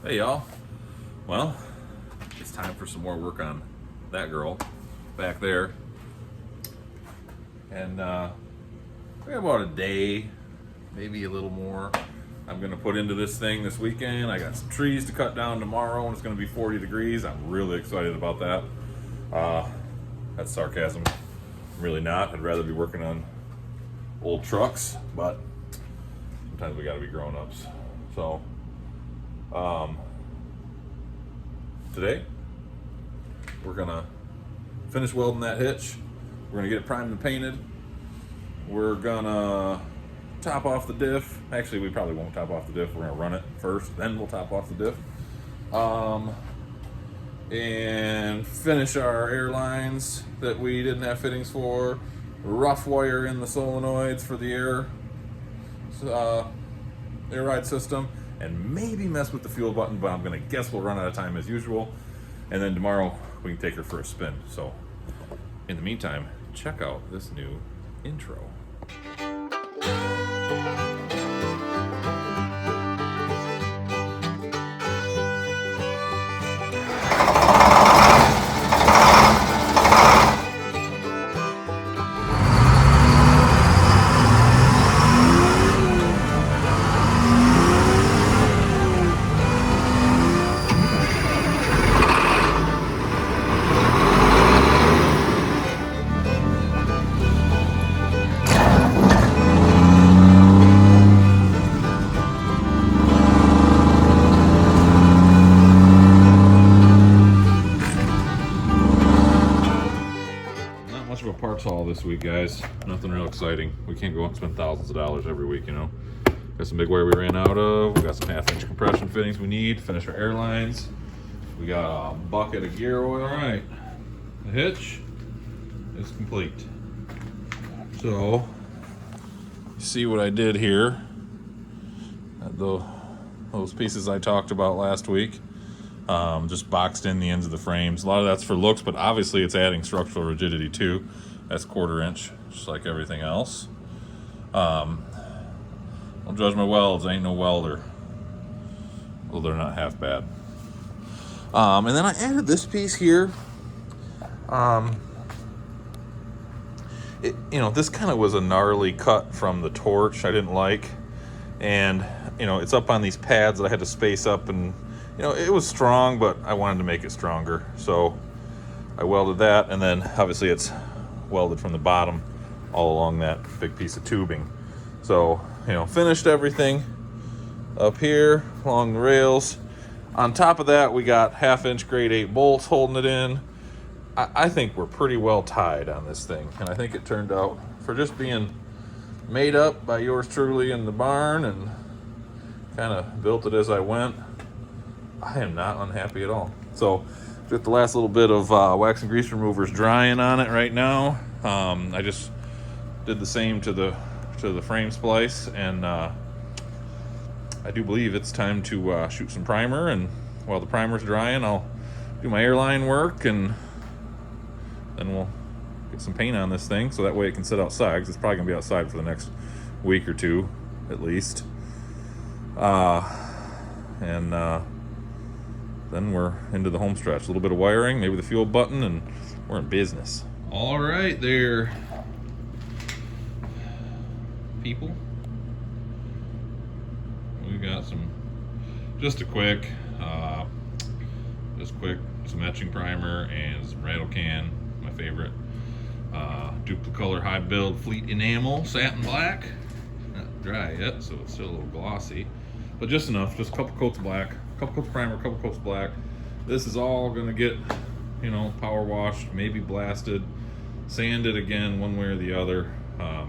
Hey y'all, well, it's time for some more work on that girl back there. And we have about a day, maybe a little more. I'm gonna put into this thing this weekend. I got some trees to cut down tomorrow and it's gonna be 40 degrees. I'm really excited about that. That's sarcasm, really not. I'd rather be working on old trucks, but sometimes we gotta be grown-ups. So, today we're gonna finish welding that hitch. We're gonna get it primed and painted. We're gonna top off the diff. Actually, we probably won't top off the diff. We're gonna run it first, then we'll top off the diff. And finish our Airlines that we didn't have fittings for. Rough wire in the solenoids for the air ride system, and maybe mess with the fuel button, but I'm gonna guess we'll run out of time as usual. And then tomorrow we can take her for a spin. So in the meantime, check out this new intro. Parts haul this week, guys. Nothing real exciting. We can't go out and spend thousands of dollars every week, you know. Got some big wire we ran out of. We got some 1/2-inch compression fittings we need. Finish our Airlines. We got a bucket of gear oil. All right, the hitch is complete. So, you see what I did here? Those pieces I talked about last week. Just boxed in the ends of the frames. A lot of that's for looks, but obviously it's adding structural rigidity too. That's 1/4 inch, just like everything else. Don't judge my welds, I ain't no welder. Well, they're not half bad. And then I added this piece here. This kind of was a gnarly cut from the torch I didn't like. And, it's up on these pads that I had to space up, and it was strong, but I wanted to make it stronger. So I welded that, and then obviously it's welded from the bottom all along that big piece of tubing. So, finished everything up here along the rails. On top of that, we got 1/2-inch grade 8 bolts holding it in. I think we're pretty well tied on this thing, and I think it turned out, for just being made up by yours truly in the barn and kind of built it as I went, I am not unhappy at all. So, got the last little bit of wax and grease removers drying on it right now. I just did the same to the frame splice, and I do believe it's time to shoot some primer. And while the primer's drying, I'll do my airline work, and then we'll get some paint on this thing so that way it can sit outside, because it's probably gonna be outside for the next week or two at least. Then we're into the home stretch. A little bit of wiring, maybe the fuel button, and we're in business. All right there, people. We got just a quick, some etching primer and some rattle can, my favorite. Duplicolor high build fleet enamel, satin black. Not dry yet, so it's still a little glossy, but just enough. Just a couple coats of black, a couple coats of primer, a couple coats of black. This is all gonna get, power washed, maybe blasted, sanded again, one way or the other. I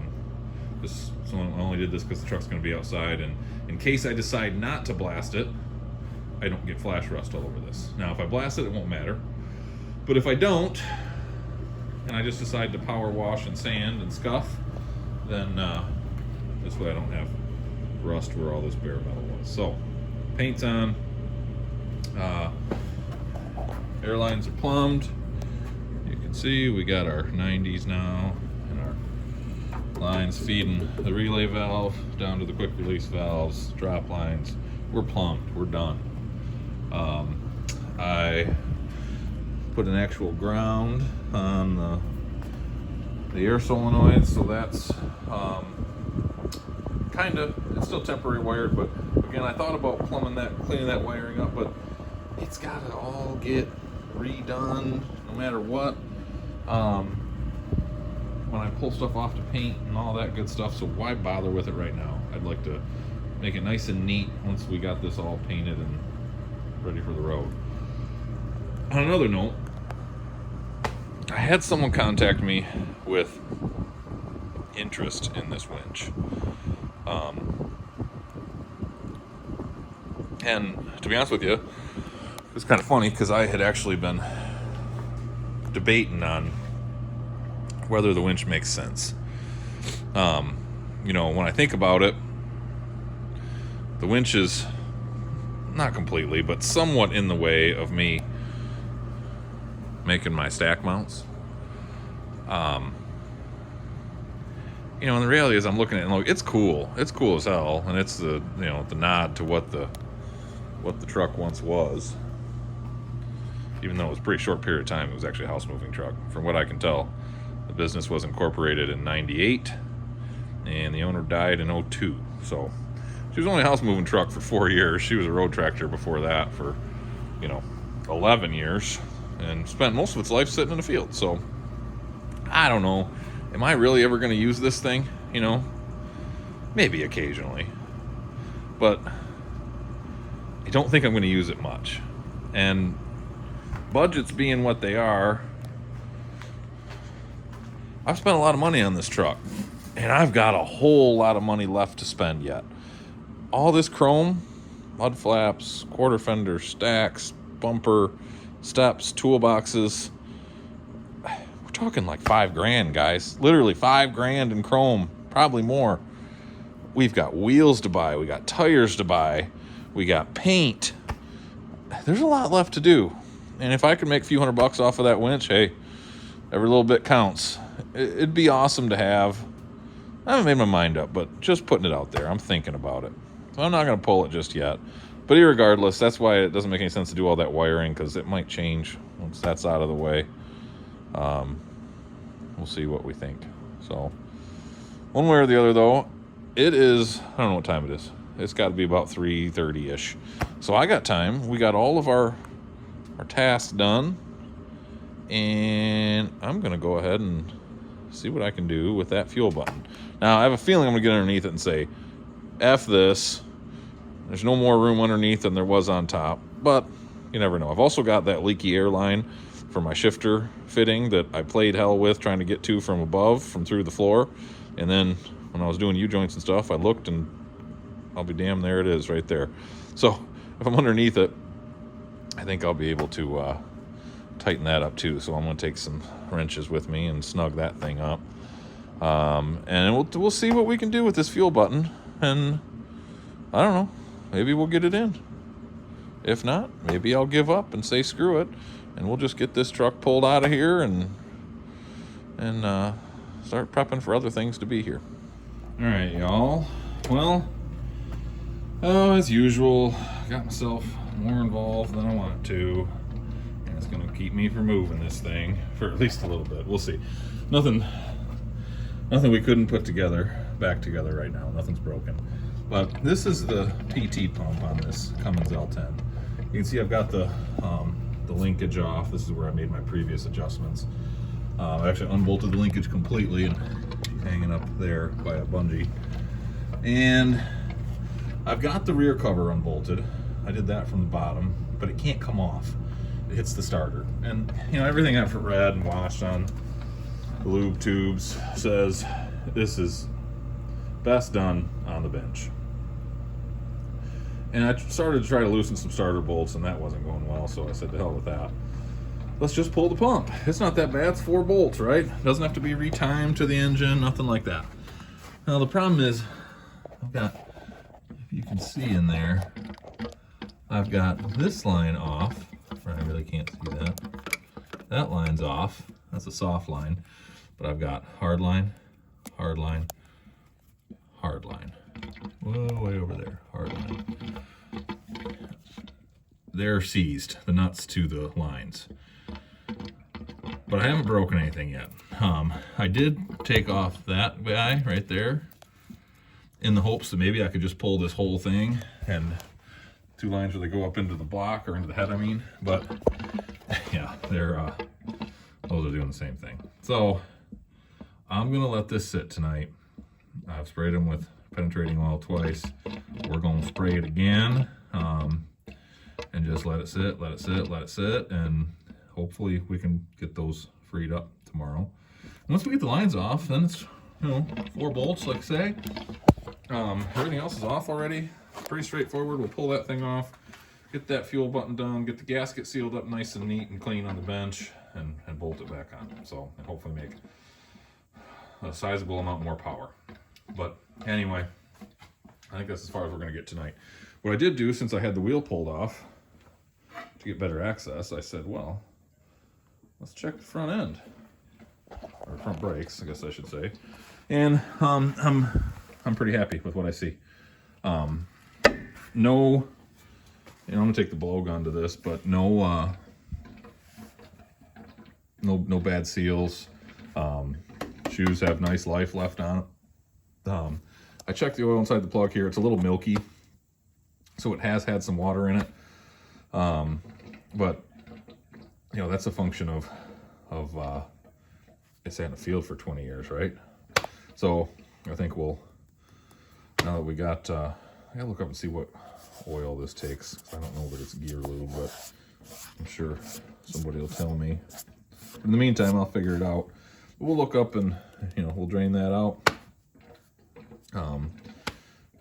only did this because the truck's gonna be outside, and in case I decide not to blast it, I don't get flash rust all over this. Now, if I blast it, it won't matter. But if I don't, and I just decide to power wash and sand and scuff, then this way I don't have rust where all this bare metal was. So, paint's on. Airlines are plumbed. You can see we got our 90s now, and our lines feeding the relay valve down to the quick release valves, drop lines. We're plumbed, we're done. I put an actual ground on the air solenoid, so that's it's still temporary wired, but again, I thought about cleaning that wiring up, but it's got to all get redone no matter what. When I pull stuff off to paint and all that good stuff, so why bother with it right now? I'd like to make it nice and neat once we got this all painted and ready for the road. On another note, I had someone contact me with interest in this winch. And to be honest with you, it's kind of funny because I had actually been debating on whether the winch makes sense. You know, when I think about it, the winch is not completely, but somewhat in the way of me making my stack mounts. You know, and the reality is I'm looking at it and look, it's cool. It's cool as hell, and it's the, you know, the nod to what the truck once was. Even though it was a pretty short period of time, it was actually a house moving truck. From what I can tell, the business was incorporated in '98, and the owner died in '02. So she was only a house moving truck for 4 years. She was a road tractor before that for, you know, 11 years, and spent most of its life sitting in the field. So I don't know. Am I really ever going to use this thing? You know, maybe occasionally, but I don't think I'm going to use it much. And budgets being what they are, I've spent a lot of money on this truck, and I've got a whole lot of money left to spend yet. All this chrome, mud flaps, quarter fender, stacks, bumper, steps, toolboxes, we're talking like $5,000, guys. Literally $5,000 in chrome, probably more. We've got wheels to buy, we got tires to buy, we got paint. There's a lot left to do. And if I could make a few $100 off of that winch, hey, every little bit counts. It'd be awesome to have. I haven't made my mind up, but just putting it out there. I'm thinking about it. So I'm not going to pull it just yet. But irregardless, that's why it doesn't make any sense to do all that wiring, because it might change once that's out of the way. We'll see what we think. So one way or the other, though, it is, I don't know what time it is. It's got to be about 3:30-ish. So I got time. We got all of our tasks done. And I'm going to go ahead and see what I can do with that fuel button. Now, I have a feeling I'm going to get underneath it and say, F this. There's no more room underneath than there was on top. But you never know. I've also got that leaky air line for my shifter fitting that I played hell with trying to get to from above, from through the floor. And then when I was doing U-joints and stuff, I looked and I'll be damned, there it is right there. So if I'm underneath it, I think I'll be able to tighten that up too. So I'm going to take some wrenches with me and snug that thing up. And we'll see what we can do with this fuel button. And I don't know, maybe we'll get it in. If not, maybe I'll give up and say screw it, and we'll just get this truck pulled out of here and start prepping for other things to be here. All right, y'all. Well, as usual, I got myself more involved than I want to. And it's going to keep me from moving this thing for at least a little bit. We'll see. Nothing we couldn't put back together right now. Nothing's broken. But this is the PT pump on this Cummins L10. You can see I've got the linkage off. This is where I made my previous adjustments. I actually unbolted the linkage completely, and she's hanging up there by a bungee. And I've got the rear cover unbolted. I did that from the bottom, but it can't come off. It hits the starter. And you know, everything I've read and watched on the lube tubes says this is best done on the bench. And I started to try to loosen some starter bolts, and that wasn't going well, so I said to hell with that. Let's just pull the pump. It's not that bad. It's 4 bolts, right? Doesn't have to be retimed to the engine, nothing like that. Now the problem is, I've got, if you can see in there, I've got this line off. I really can't see that. That line's off. That's a soft line. But I've got hard line, hard line, hard line. Whoa, way over there, hard line. they're seized, the nuts to the lines. But I haven't broken anything yet. I did take off that guy right there in the hopes that maybe I could just pull this whole thing and 2 lines where they go up into the block or into the head, I mean. But yeah, they're those are doing the same thing. So I'm gonna let this sit tonight. I've sprayed them with penetrating oil twice. We're gonna spray it again, and just let it sit, let it sit, let it sit, and hopefully we can get those freed up tomorrow. Once we get the lines off, then it's, you know, 4 bolts, like I say. Everything else is off already. Pretty straightforward. We'll pull that thing off, get that fuel button done, get the gasket sealed up nice and neat and clean on the bench, and bolt it back on. So, and hopefully make a sizable amount more power. But anyway, I think that's as far as we're going to get tonight. What I did do, since I had the wheel pulled off to get better access, I said, well, let's check the front end, or front brakes, I guess I should say. And I'm pretty happy with what I see. No, you know, I'm gonna take the blow gun to this, but no bad seals. Shoes have nice life left on it. I checked the oil inside the plug here. It's a little milky, so it has had some water in it. But you know, that's a function of it's in the field for 20 years, right? So I think we'll, now that we got, I gotta look up and see what oil this takes. I don't know that it's gear lube, but I'm sure somebody will tell me. In the meantime, I'll figure it out. We'll look up and, you know, we'll drain that out.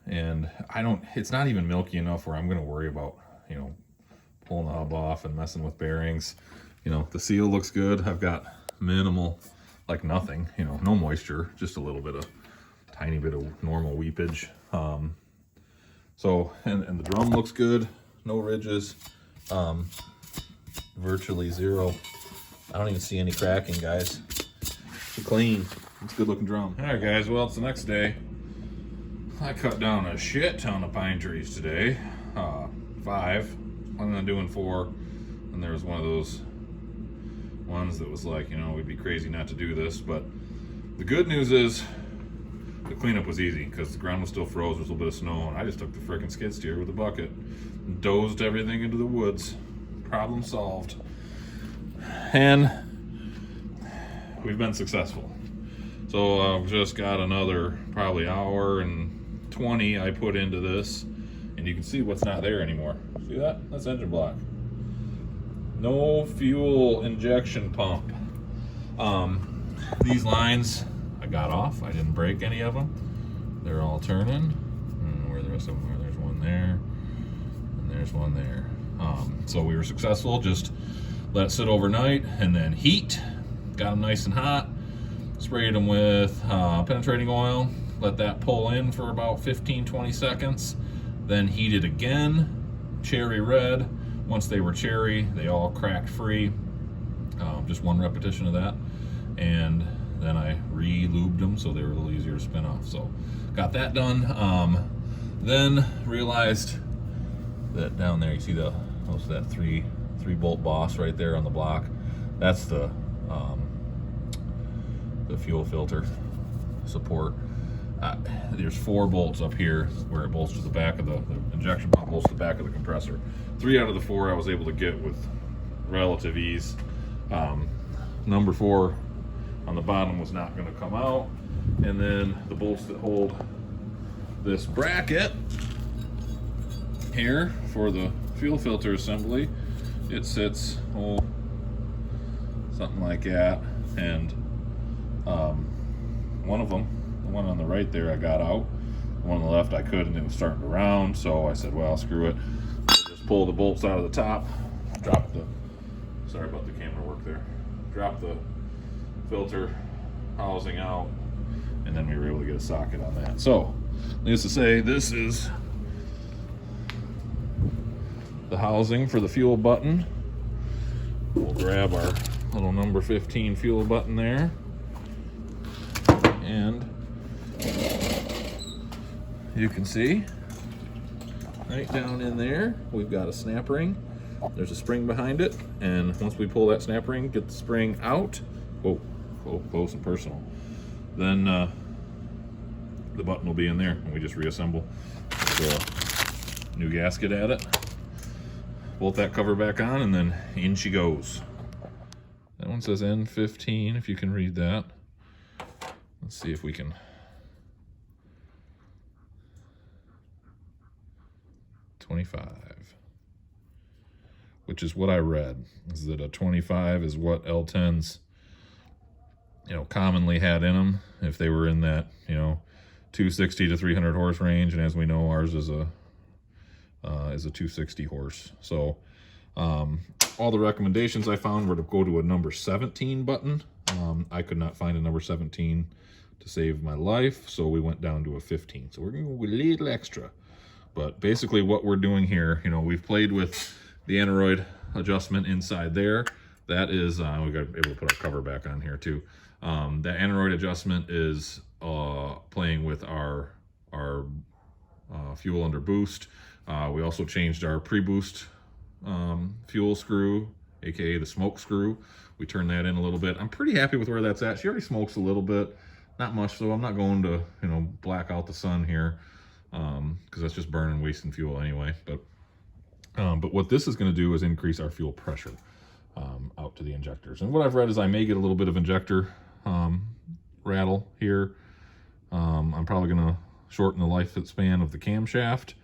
And it's not even milky enough where I'm going to worry about, you know, pulling the hub off and messing with bearings. You know, the seal looks good. I've got minimal, like nothing, you know, no moisture, just a little bit of, tiny bit of normal weepage. So, and the drum looks good, no ridges, virtually zero. I don't even see any cracking, guys. It's clean. It's a good looking drum. All right, guys, well, it's the next day. I cut down a shit ton of pine trees today, 5, I'm on doing 4, and there was one of those ones that was like, you know, we'd be crazy not to do this, but the good news is the cleanup was easy because the ground was still frozen, there was a little bit of snow, and I just took the frickin' skid steer with a bucket and dozed everything into the woods. Problem solved. And we've been successful. So I've just got another probably hour and 20 I put into this, and you can see what's not there anymore. See that? That's engine block. No fuel injection pump. These lines I got off. I didn't break any of them. They're all turning. And where the rest of them are? There's one there, and there's one there. So we were successful. Just let it sit overnight and then heat. Got them nice and hot. Sprayed them with penetrating oil. Let that pull in for about 15-20 seconds. Then heat it again. Cherry red. Once they were cherry, they all cracked free. Just 1 repetition of that. And then I re-lubed them so they were a little easier to spin off. So got that done. Then realized that down there, you see that 3 bolt boss right there on the block. That's the fuel filter support. There's 4 bolts up here where it bolts to the back of the injection pump, bolts to the back of the compressor. 3 out of the 4 I was able to get with relative ease. Number 4 on the bottom was not going to come out, and then the bolts that hold this bracket here for the fuel filter assembly, it sits something like that, and one of them, the one on the right there, I got out. The one on the left I couldn't. It was starting to round, so I said, well, screw it. Just pull the bolts out of the top, drop the, sorry about the camera work there, drop the filter housing out, and then we were able to get a socket on that. So, needless to say, this is the housing for the fuel button. We'll grab our little number 15 fuel button there, and you can see right down in there we've got a snap ring. There's a spring behind it, and once we pull that snap ring, get the spring out, whoa, close and personal, then the button will be in there, and we just reassemble. Throw a new gasket at it, bolt that cover back on, and then in she goes. That one says N15, if you can read that. Let's see if we can. 25. Which is what I read, is that a 25 is what L10s, commonly had in them if they were in that, 260 to 300 horse range, and as we know, ours is a 260 horse. So all the recommendations I found were to go to a number 17 button. I could not find a number 17 to save my life, so we went down to a 15. So we're going to go with a little extra. But basically what we're doing here, we've played with the aneroid adjustment inside there. That is, we got to be able to put our cover back on here too. That aneroid adjustment is playing with our fuel under boost. We also changed our pre-boost fuel screw, aka the smoke screw. We turned that in a little bit. I'm pretty happy with where that's at. She already smokes a little bit, not much, so I'm not going to black out the sun here, because that's just burning, wasting fuel anyway. But what this is going to do is increase our fuel pressure out to the injectors. And what I've read is I may get a little bit of injector rattle here. I'm probably going to shorten the lifespan of the camshaft.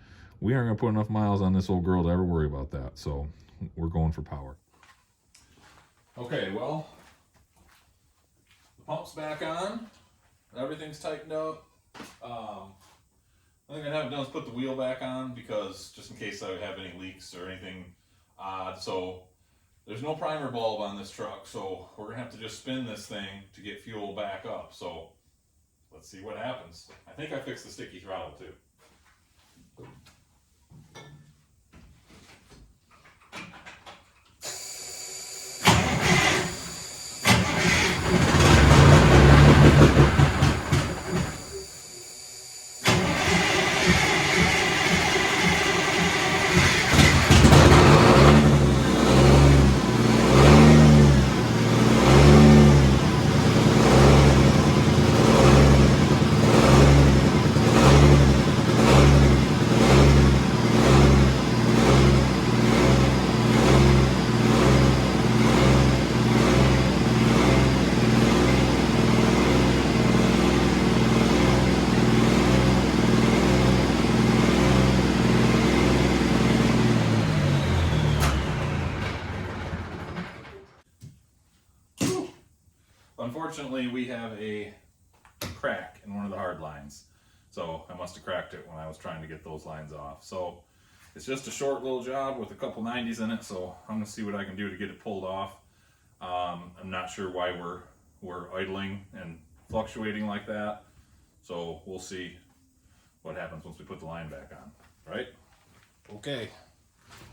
We aren't going to put enough miles on this old girl to ever worry about that, so we're going for power. Okay, well, the pump's back on. Everything's tightened up. The only thing I haven't done is put the wheel back on, because just in case I have any leaks or anything odd. So there's no primer bulb on this truck, so we're gonna have to just spin this thing to get fuel back up. So let's see what happens. I think I fixed the sticky throttle too. Unfortunately, we have a crack in one of the hard lines. So I must have cracked it when I was trying to get those lines off. So it's just a short little job with a couple 90s in it. So I'm going to see what I can do to get it pulled off. I'm not sure why we're idling and fluctuating like that. So we'll see what happens once we put the line back on, right? Okay.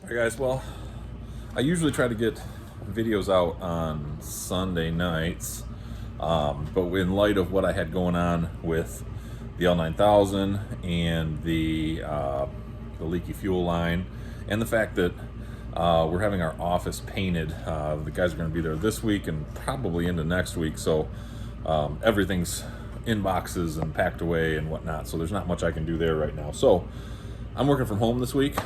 All right, guys, well, I usually try to get videos out on Sunday nights, but in light of what I had going on with the L9000 and the leaky fuel line, and the fact that we're having our office painted, the guys are going to be there this week and probably into next week, so everything's in boxes and packed away and whatnot, so there's not much I can do there right now. So I'm working from home this week.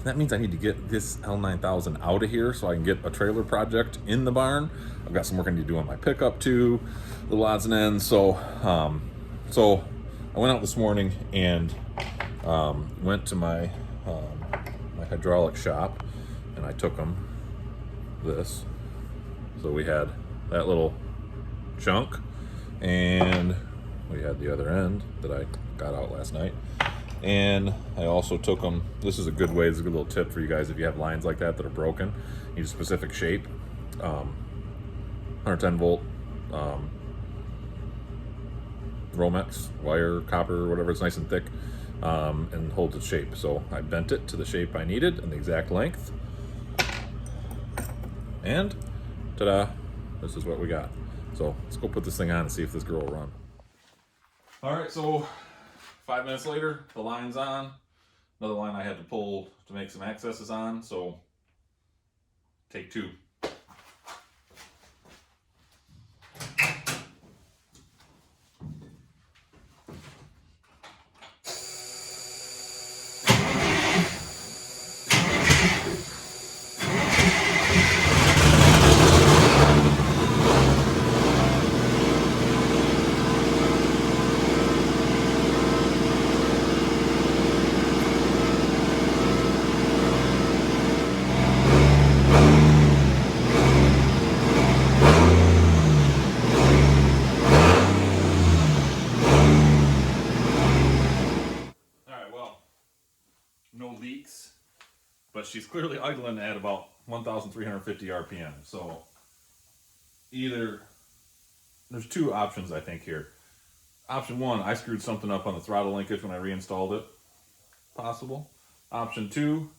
That means I need to get this L9000 out of here so I can get a trailer project in the barn. I've got some work I need to do on my pickup too, little odds and ends. So so I went out this morning and went to my my hydraulic shop, and I took them this. So we had that little chunk, and we had the other end that I got out last night. And I also took them, this is a good way, this is a good little tip for you guys if you have lines like that are broken, need a specific shape, 110 volt Romex wire, copper, whatever, it's nice and thick, and holds its shape. So I bent it to the shape I needed and the exact length, and ta-da, this is what we got. So let's go put this thing on and see if this girl will run. All right, so 5 minutes later, the line's on. Another line I had to pull to make some accesses on. So Take two. No leaks, but she's clearly idling at about 1,350 RPM. So either, there's two options I think here. Option one, I screwed something up on the throttle linkage when I reinstalled it. Possible. Option two,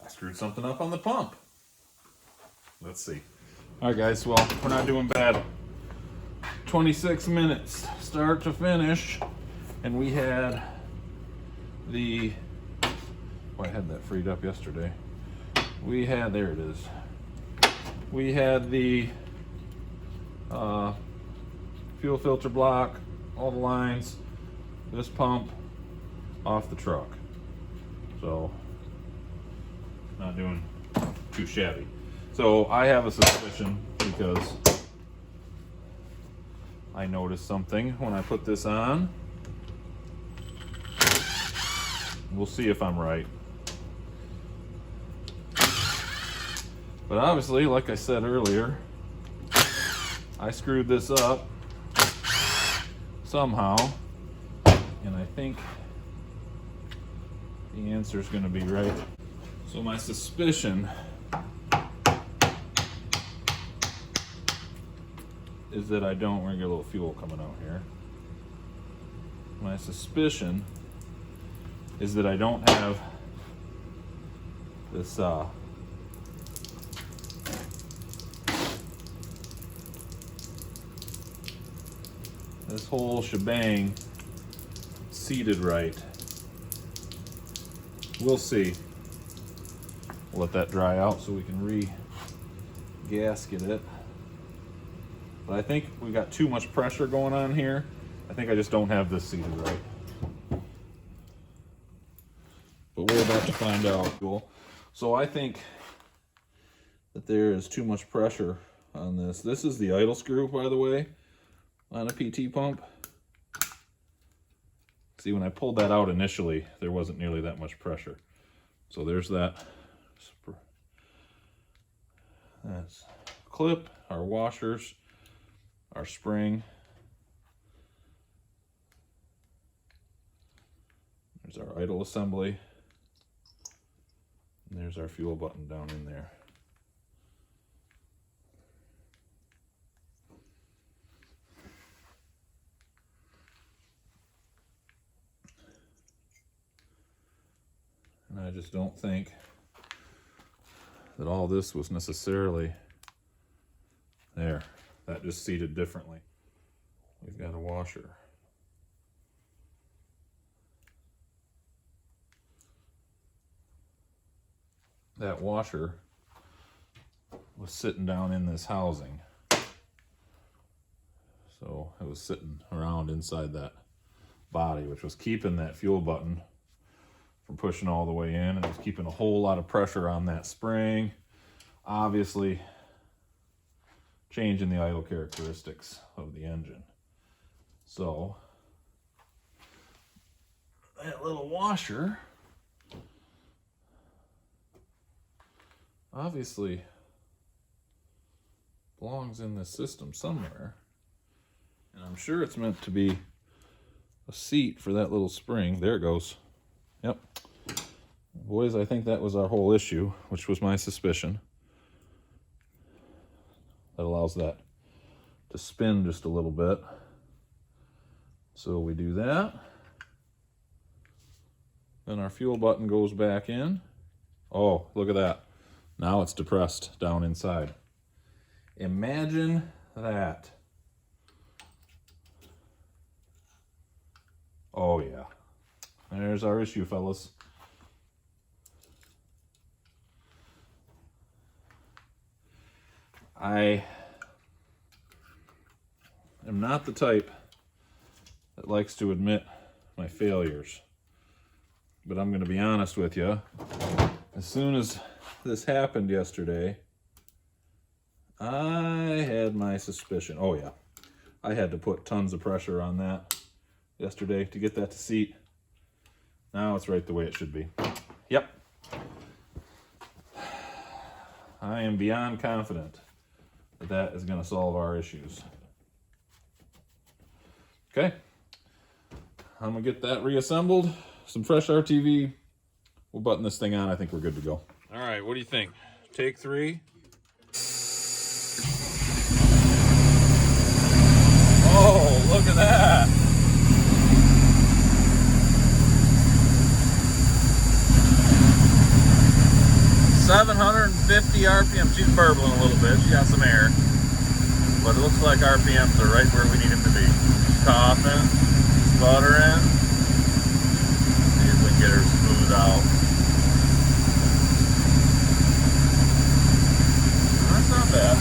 I screwed something up on the pump. Let's see. Alright guys, well, we're not doing bad. 26 minutes start to finish, and we had the, I had that freed up yesterday. We had, there it is. We had the fuel filter block, all the lines, this pump off the truck. So, not doing too shabby. So I have a suspicion because I noticed something when I put this on. We'll see if I'm right. But obviously, like I said earlier, I screwed this up somehow, and I think the answer is going to be right. So my suspicion is that I don't, we're going to get a little fuel coming out here. My suspicion is that I don't have this this whole shebang seated right. We'll see. We'll let that dry out so we can re-gasket it. But I think we got too much pressure going on here. I think I just don't have this seated right. But we're about to find out. So I think that there is too much pressure on this. This is the idle screw, by the way, on a PT pump. See, when I pulled that out initially, there wasn't nearly that much pressure. So there's that. That's clip, our washers, our spring. There's our idle assembly. And there's our fuel button down in there. And I just don't think that all this was necessarily there. That just seated differently. We've got a washer. That washer was sitting down in this housing. So it was sitting around inside that body, which was keeping that fuel button from pushing all the way in, and it was keeping a whole lot of pressure on that spring. Obviously changing the idle characteristics of the engine. So that little washer obviously belongs in this system somewhere, and I'm sure it's meant to be a seat for that little spring. There it goes. Yep. Boys, I think that was our whole issue, which was my suspicion. That allows that to spin just a little bit. So we do that. Then our fuel button goes back in. Oh, look at that. Now it's depressed down inside. Imagine that. Oh yeah. There's our issue, fellas. I am not the type that likes to admit my failures, but I'm going to be honest with you. As soon as this happened yesterday, I had my suspicion. Oh yeah, I had to put tons of pressure on that yesterday to get that to seat. Now it's right the way it should be. Yep. I am beyond confident that that is going to solve our issues. Okay. I'm going to get that reassembled. Some fresh RTV. We'll button this thing on. I think we're good to go. All right, what do you think? Take 3. Oh, look at that. $750 RPM. She's burbling a little bit. She got some air. But it looks like RPMs are right where we need them to be. Coughing, sputtering. See if we can get her smoothed out. That's not bad.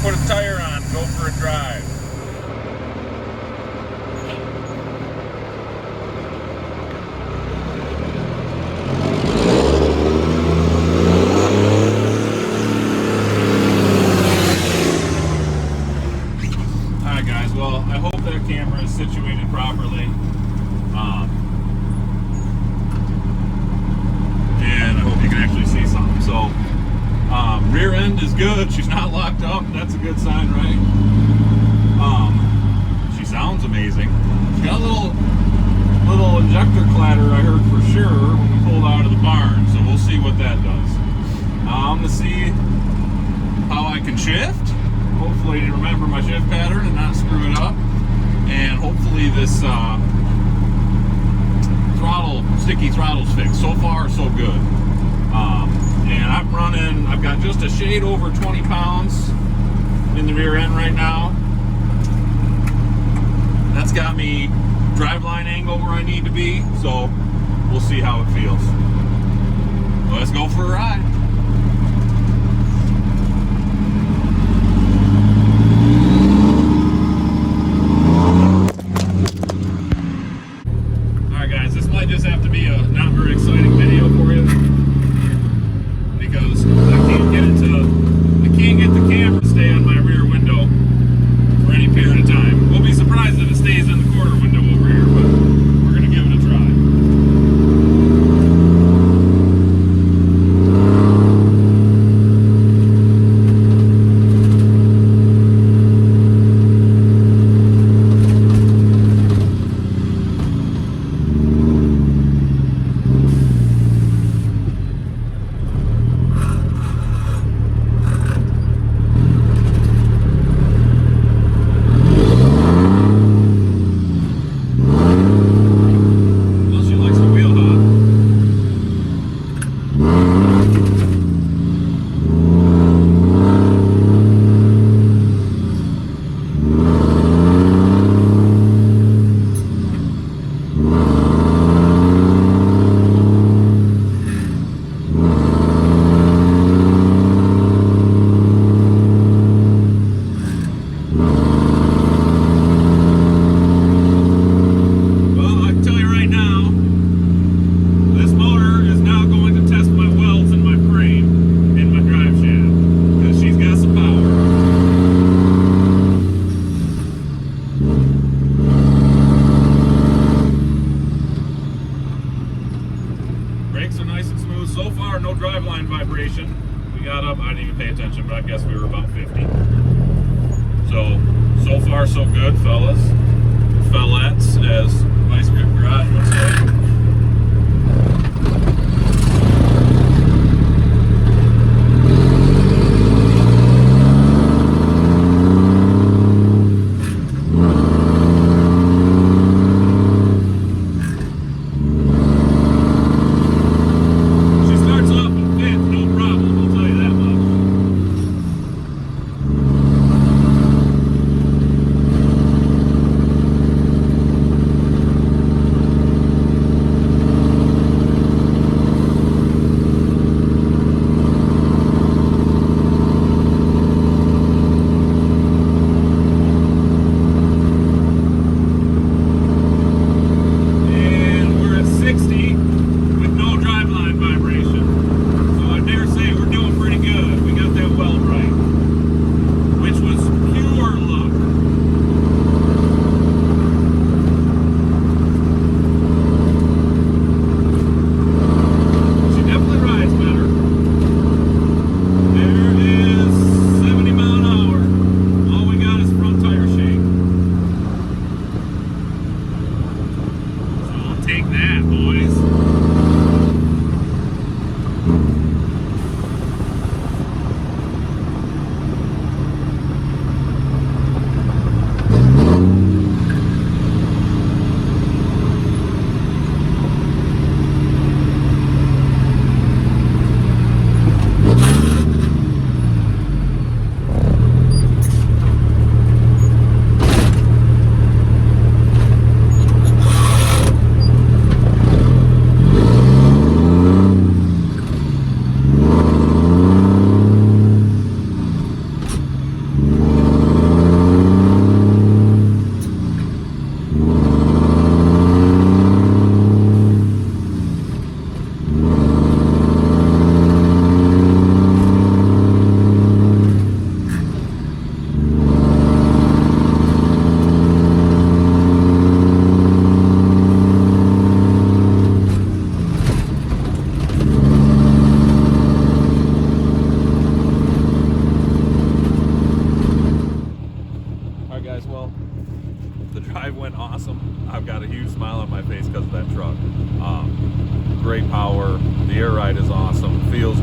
Put a tire on, go for a drive. Alright guys, well I hope that camera is situated properly. And I hope you can actually see something. So rear end is good. She's not locked up. That's a good sign, right? She sounds amazing. She got a little injector clatter, I heard for sure, when we pulled out of the barn. So we'll see what that does. I'm gonna see how I can shift. Hopefully to remember my shift pattern and not screw it up. And hopefully this sticky throttle's fixed. So far, so good. And I've got just a shade over 20 pounds in the rear end right now. That's got me driveline angle where I need to be, so we'll see how it feels. Let's go for a ride. Alright guys, this might just have to be a not very exciting video for you. Because I can't get the camera to stay on my rear window for any period of time. We'll be surprised if it stays in the quarter window over here, but we're going to give it a try. but I guess we were about 50. So far so good, fellas. Fellettes, as Vice Grip Garage would say.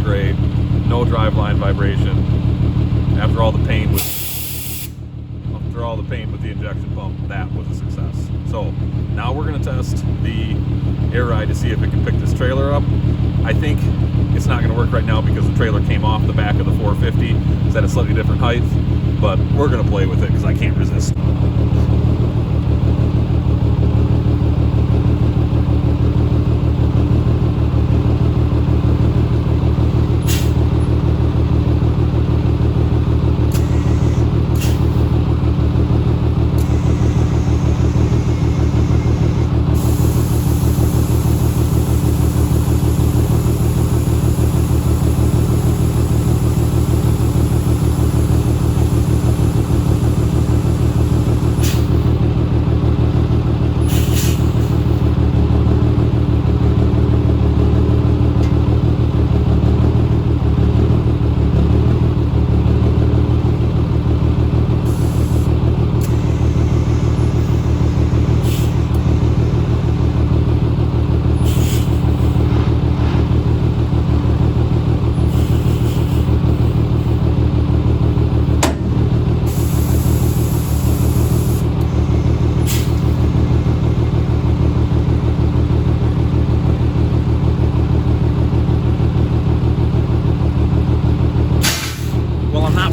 great. No driveline vibration. After all the pain with the injection pump, that was a success. So now we're going to test the air ride to see if it can pick this trailer up. I think it's not going to work right now because the trailer came off the back of the 450. It's at a slightly different height, but we're going to play with it because I can't resist.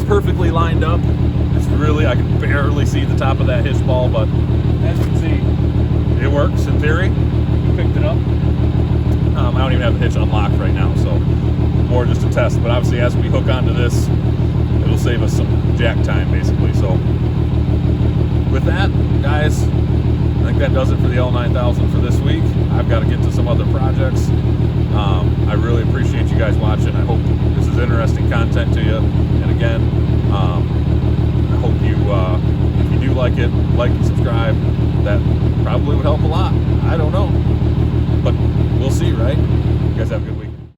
Perfectly lined up. It's really, I can barely see the top of that hitch ball, but as you can see, it works in theory. We picked it up. I don't even have the hitch unlocked right now, so more just a test. But obviously, as we hook onto this, it'll save us some jack time, basically. So with that, guys, I think that does it for the L9000 for this week. I've got to get to some other projects. I really appreciate you guys watching. I hope this is interesting content to you. And again, I hope you, if you do like it, like and subscribe. That probably would help a lot. I don't know, but we'll see, right? You guys have a good week.